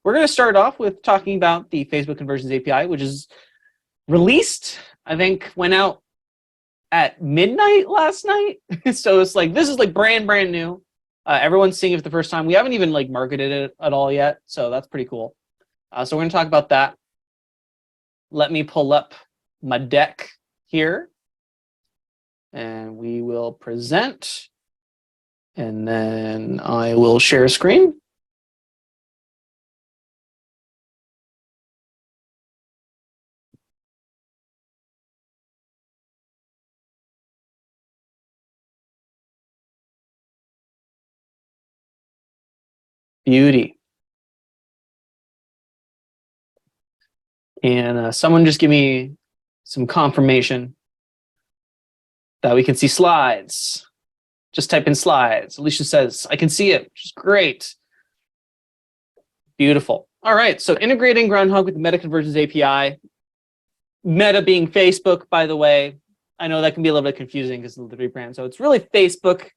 we're going to start off with talking about the Facebook Conversions API, which is released, I think, went out at midnight last night. So it's like, this is like brand new. Everyone's seeing it for the first time. We haven't even like marketed it at all yet. So that's pretty cool. So we're going to talk about that. Let me pull up my deck here and we will present, and then I will share screen. Beauty. And someone just give me some confirmation that we can see slides. Just type in slides. Alicia says, I can see it, which is great. Beautiful. All right, so integrating Groundhogg with the Meta Conversions API. Meta being Facebook, by the way. I know that can be a little bit confusing because of the rebrand. So it's really Facebook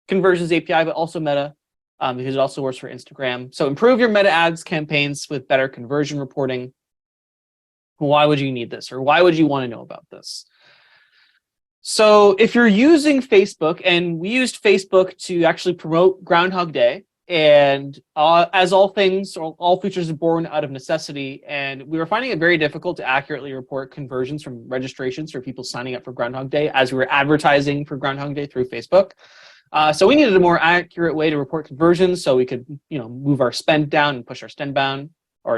Conversions API, but also Meta, because it also works for Instagram. So improve your Meta ads campaigns with better conversion reporting. Why would you need this, or why would you want to know about this? So if you're using Facebook, and we used Facebook to actually promote Groundhog Day, and as all things, all features are born out of necessity, and we were finding it very difficult to accurately report conversions from registrations for people signing up for Groundhog Day as we were advertising for Groundhog Day through Facebook. So we needed a more accurate way to report conversions so we could, move our spend down and push our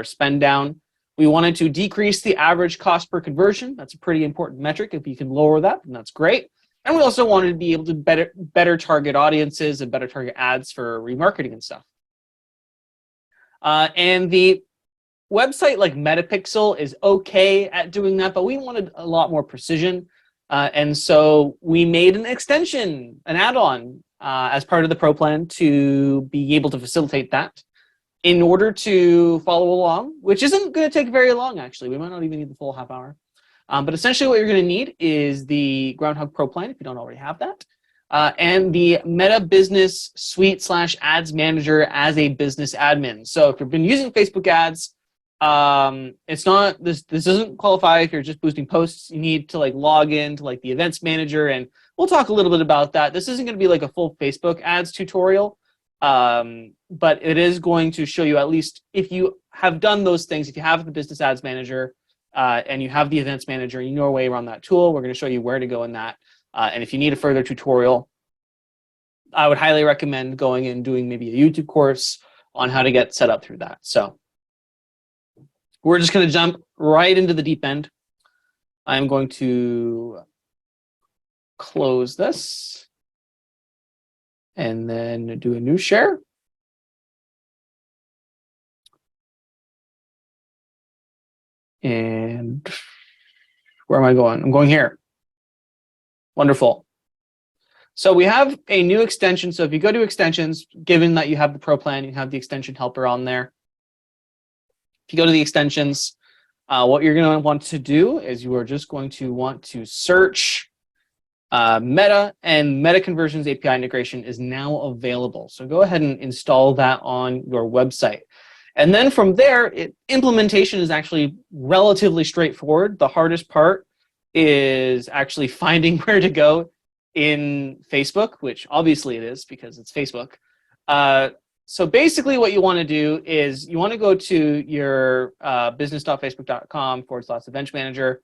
spend down. We wanted to decrease the average cost per conversion. That's a pretty important metric. If you can lower that, then that's great. And we also wanted to be able to better target audiences and better target ads for remarketing and stuff. And the website like Metapixel is okay at doing that, but we wanted a lot more precision. And so we made an extension, an add-on as part of the Pro plan to be able to facilitate that. In order to follow along, which isn't going to take very long, actually. We might not even need the full half hour. But essentially what you're going to need is the Groundhogg Pro plan, if you don't already have that, and the Meta Business Suite / Ads Manager as a business admin. So if you've been using Facebook ads, it's not, this doesn't qualify if you're just boosting posts. You need to like log into like the events manager, and we'll talk a little bit about that. This isn't going to be like a full Facebook ads tutorial. But it is going to show you, at least if you have done those things, if you have the business ads manager and you have the events manager, you know your way around that tool, we're going to show you where to go in that. And if you need a further tutorial, I would highly recommend going and doing maybe a YouTube course on how to get set up through that. So we're just going to jump right into the deep end. I'm going to close this and then do a new share. And where am I going? I'm going here. Wonderful. So we have a new extension. So if you go to extensions, given that you have the Pro plan, you have the extension helper on there. If you go to the extensions, what you're going to want to do is you are just going to want to search Meta, and Meta Conversions API integration is now available. So go ahead and install that on your website. And then from there, implementation is actually relatively straightforward. The hardest part is actually finding where to go in Facebook, which obviously it is because it's Facebook. So basically what you want to do is you want to go to your business.facebook.com/events manager.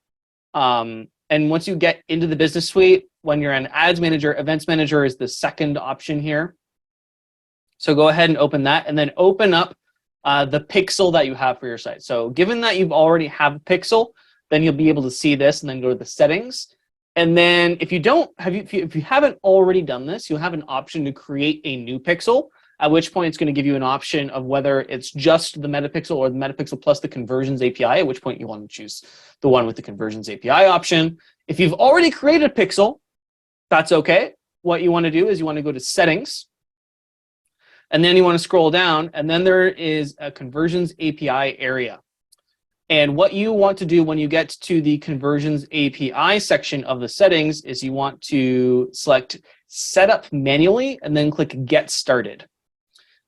And once you get into the business suite, when you're in ads manager, events manager is the second option here. So go ahead and open that, and then open up the pixel that you have for your site. So given that you've already have a pixel, then you'll be able to see this and then go to the settings. And then if you haven't already done this, you'll have an option to create a new pixel, at which point it's going to give you an option of whether it's just the Metapixel or the Metapixel plus the Conversions API, at which point you want to choose the one with the Conversions API option. If you've already created a pixel, that's okay. What you want to do is you want to go to settings, and then you want to scroll down, and then there is a Conversions API area. And what you want to do when you get to the Conversions API section of the settings is you want to select Set Up Manually and then click Get Started.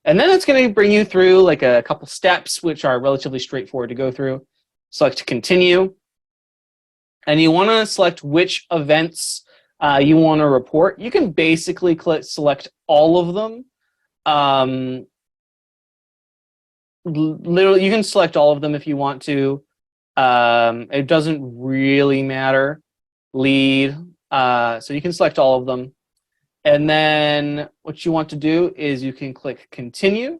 And then it's going to bring you through like a couple steps, which are relatively straightforward to go through. Select continue. And you want to select which events you want to report. You can basically select all of them. Literally, you can select all of them if you want to. It doesn't really matter. Lead. So you can select all of them. And then what you want to do is you can click continue.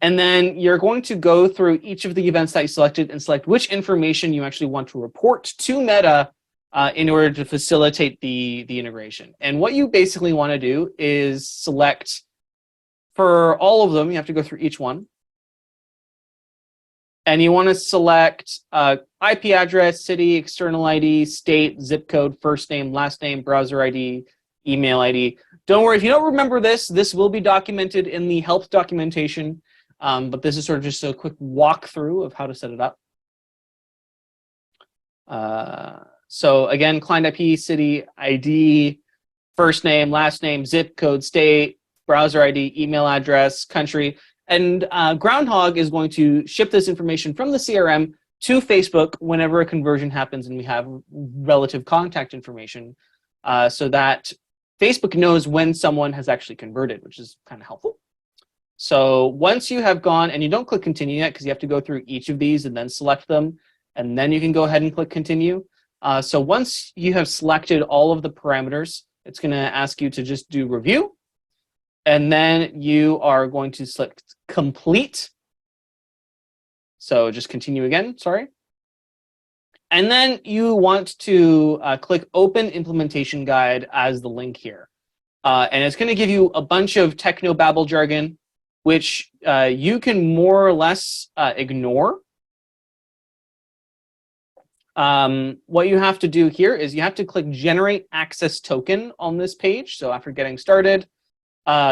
And then you're going to go through each of the events that you selected and select which information you actually want to report to Meta in order to facilitate the integration. And what you basically want to do is select, for all of them, you have to go through each one. And you want to select IP address, city, external ID, state, zip code, first name, last name, browser ID, email ID. Don't worry, if you don't remember this, this will be documented in the help documentation. But this is sort of just a quick walkthrough of how to set it up. So again, client IP, city, ID, first name, last name, zip code, state, browser ID, email address, country. And Groundhogg is going to ship this information from the CRM to Facebook whenever a conversion happens and we have relative contact information so that Facebook knows when someone has actually converted, which is kind of helpful. So once you have gone, and you don't click continue yet because you have to go through each of these and then select them, and then you can go ahead and click continue. So once you have selected all of the parameters, it's going to ask you to just do review. And then you are going to select complete. So just continue again, sorry. And then you want to click open implementation guide as the link here. And it's going to give you a bunch of technobabble jargon, which you can more or less ignore. What you have to do here is you have to click generate access token on this page. So after getting started,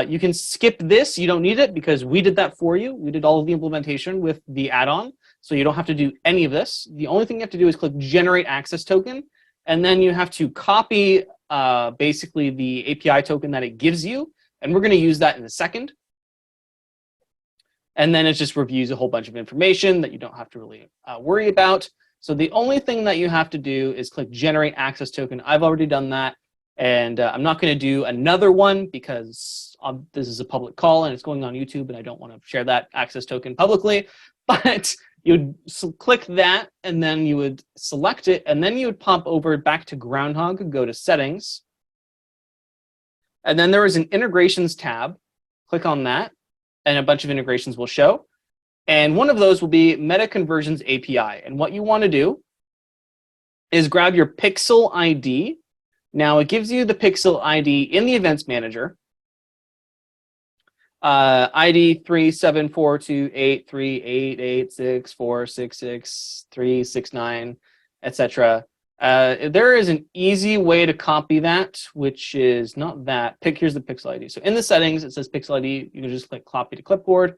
you can skip this. You don't need it because we did that for you. We did all of the implementation with the add-on. So you don't have to do any of this. The only thing you have to do is click generate access token. And then you have to copy basically the API token that it gives you. And we're going to use that in a second. And then it just reviews a whole bunch of information that you don't have to really worry about. So the only thing that you have to do is click generate access token. I've already done that. And I'm not going to do another one because this is a public call and it's going on YouTube and I don't want to share that access token publicly. But you would click that and then you would select it and then you would pop over back to Groundhogg, go to settings. And then there is an integrations tab. Click on that and a bunch of integrations will show. And one of those will be Meta Conversions API. And what you want to do is grab your Pixel ID. Now it gives you the Pixel ID in the Events Manager. ID 374283886466369, etc. There is an easy way to copy that, which is not that. Here's the Pixel ID. So in the settings, it says Pixel ID. You can just click copy to clipboard.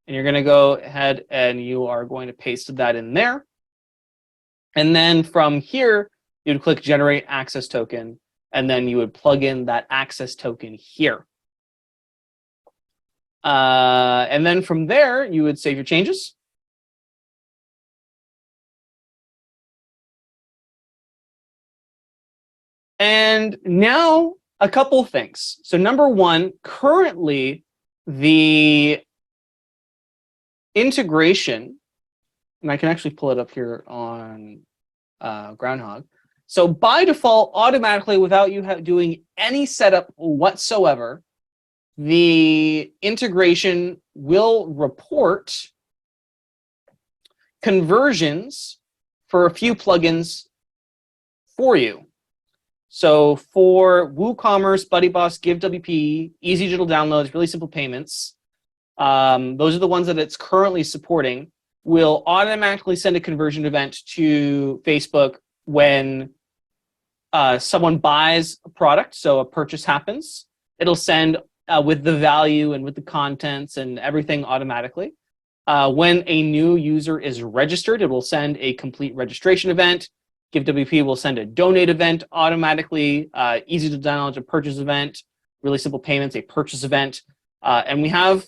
And you're going to go ahead and you are going to paste that in there. And then from here, you'd click generate access token. And then you would plug in that access token here. And then from there, you would save your changes. And now a couple things. So number one, currently the integration, and I can actually pull it up here on Groundhogg. So by default, automatically, without you doing any setup whatsoever, the integration will report conversions for a few plugins for you. So for WooCommerce, BuddyBoss, GiveWP, Easy Digital Downloads, Really Simple Payments, those are the ones that it's currently supporting, will automatically send a conversion event to Facebook when someone buys a product, so a purchase happens. It'll send with the value and with the contents and everything automatically. When a new user is registered, it will send a complete registration event. GiveWP will send a donate event automatically, easy to download a purchase event, really simple payments, a purchase event, and we have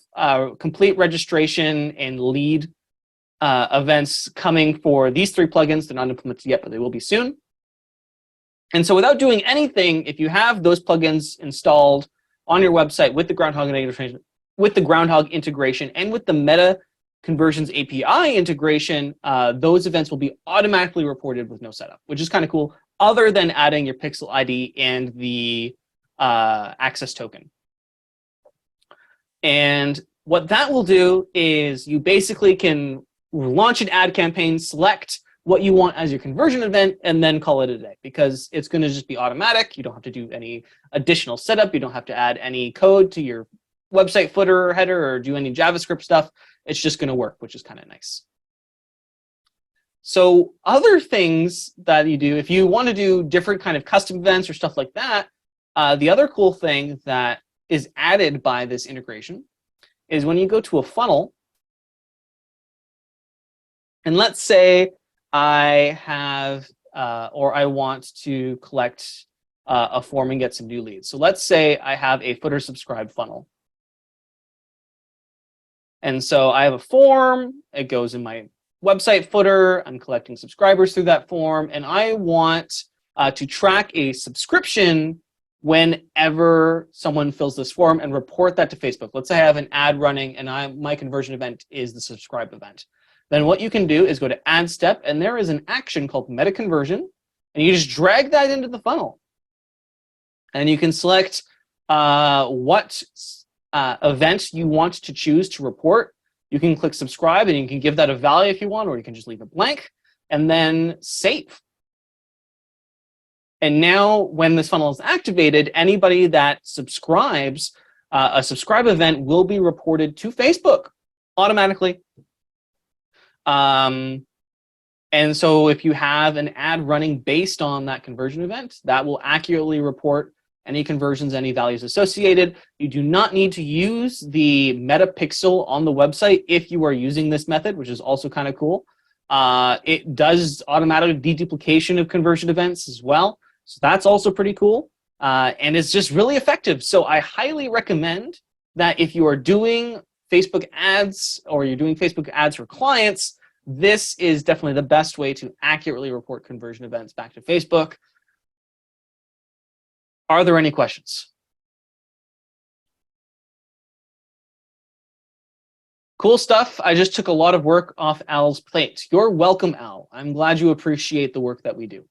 complete registration and lead events coming for these 3 plugins. They're not implemented yet, but they will be soon. And so without doing anything, if you have those plugins installed on your website with the Groundhogg integration, and with the Meta Conversions API integration, those events will be automatically reported with no setup, which is kind of cool, other than adding your pixel ID and the access token. And what that will do is you basically can launch an ad campaign, select what you want as your conversion event, and then call it a day, because it's going to just be automatic. You don't have to do any additional setup. You don't have to add any code to your website footer or header or do any JavaScript stuff. It's just going to work, which is kind of nice. So other things that you do, if you want to do different kind of custom events or stuff like that, the other cool thing that is added by this integration is when you go to a funnel, and let's say I have, or I want to collect a form and get some new leads. So let's say I have a footer subscribe funnel. And so I have a form, it goes in my website footer, I'm collecting subscribers through that form, and I want to track a subscription whenever someone fills this form and report that to Facebook. Let's say I have an ad running and my conversion event is the subscribe event. Then what you can do is go to add step, and there is an action called meta conversion, and you just drag that into the funnel. And you can select what event you want to choose to report. You can click subscribe, and you can give that a value if you want, or you can just leave it blank, and then save. And now when this funnel is activated, anybody that subscribes, a subscribe event will be reported to Facebook automatically. And so if you have an ad running based on that conversion event, that will accurately report any conversions, any values associated. You do not need to use the meta pixel on the website if you are using this method, which is also kind of cool. It does automatic deduplication of conversion events as well. So that's also pretty cool. And it's just really effective. So I highly recommend that if you are doing Facebook ads or you're doing Facebook ads for clients, this is definitely the best way to accurately report conversion events back to Facebook. Are there any questions? Cool stuff. I just took a lot of work off Al's plate. You're welcome, Al. I'm glad you appreciate the work that we do.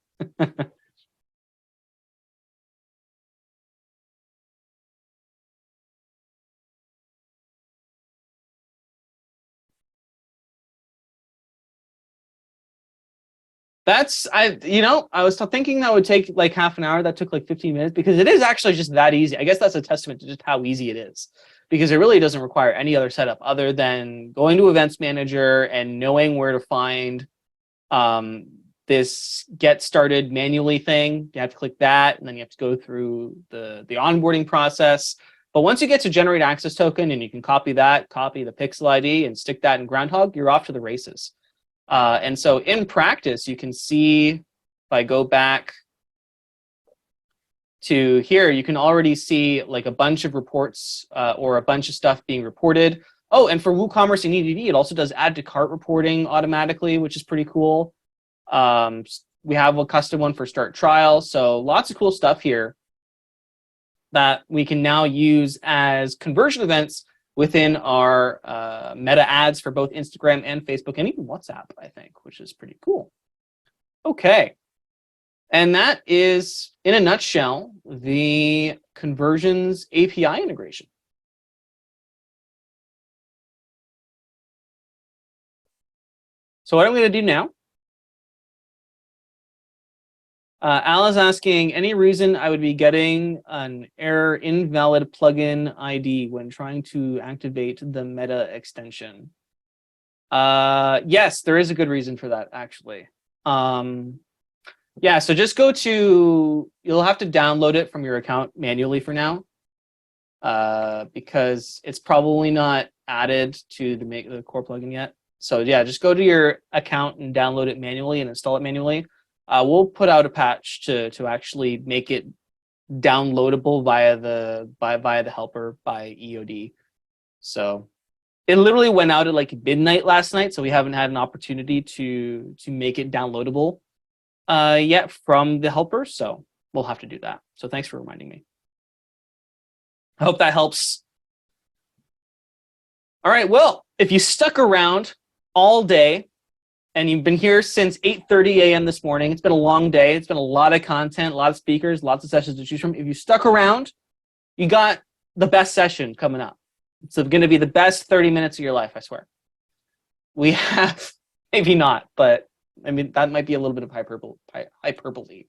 I was thinking that would take like half an hour. That took like 15 minutes because it is actually just that easy. I guess that's a testament to just how easy it is, because it really doesn't require any other setup other than going to Events Manager and knowing where to find this get started manually thing. You have to click that, and then you have to go through the onboarding process. But once you get to generate access token and you can copy the pixel ID and stick that in Groundhogg, you're off to the races. And so in practice, you can see, if I go back to here, you can already see like a bunch of reports or a bunch of stuff being reported. Oh, and for WooCommerce and EDD, it also does add to cart reporting automatically, which is pretty cool. We have a custom one for start trial. So lots of cool stuff here that we can now use as conversion events within our meta ads for both Instagram and Facebook and even WhatsApp, I think, which is pretty cool. Okay. And that is, in a nutshell, the conversions API integration. So what I'm going to do now, Al is asking, any reason I would be getting an error invalid plugin ID when trying to activate the Meta extension? Yes, there is a good reason for that, actually. Yeah, so just go to, you'll have to download it from your account manually for now, because it's probably not added to the core plugin yet. So yeah, just go to your account and download it manually and install it manually. We'll put out a patch to actually make it downloadable via the helper by EOD. So it literally went out at like midnight last night, so we haven't had an opportunity to make it downloadable yet from the helper. So we'll have to do that. So thanks for reminding me. I hope that helps. All right, well, if you stuck around all day and you've been here since 8:30 a.m. this morning, it's been a long day. It's been a lot of content, a lot of speakers, lots of sessions to choose from. If you stuck around, you got the best session coming up. It's going to be the best 30 minutes of your life, I swear. We have, maybe not, but I mean, that might be a little bit of hyperbole.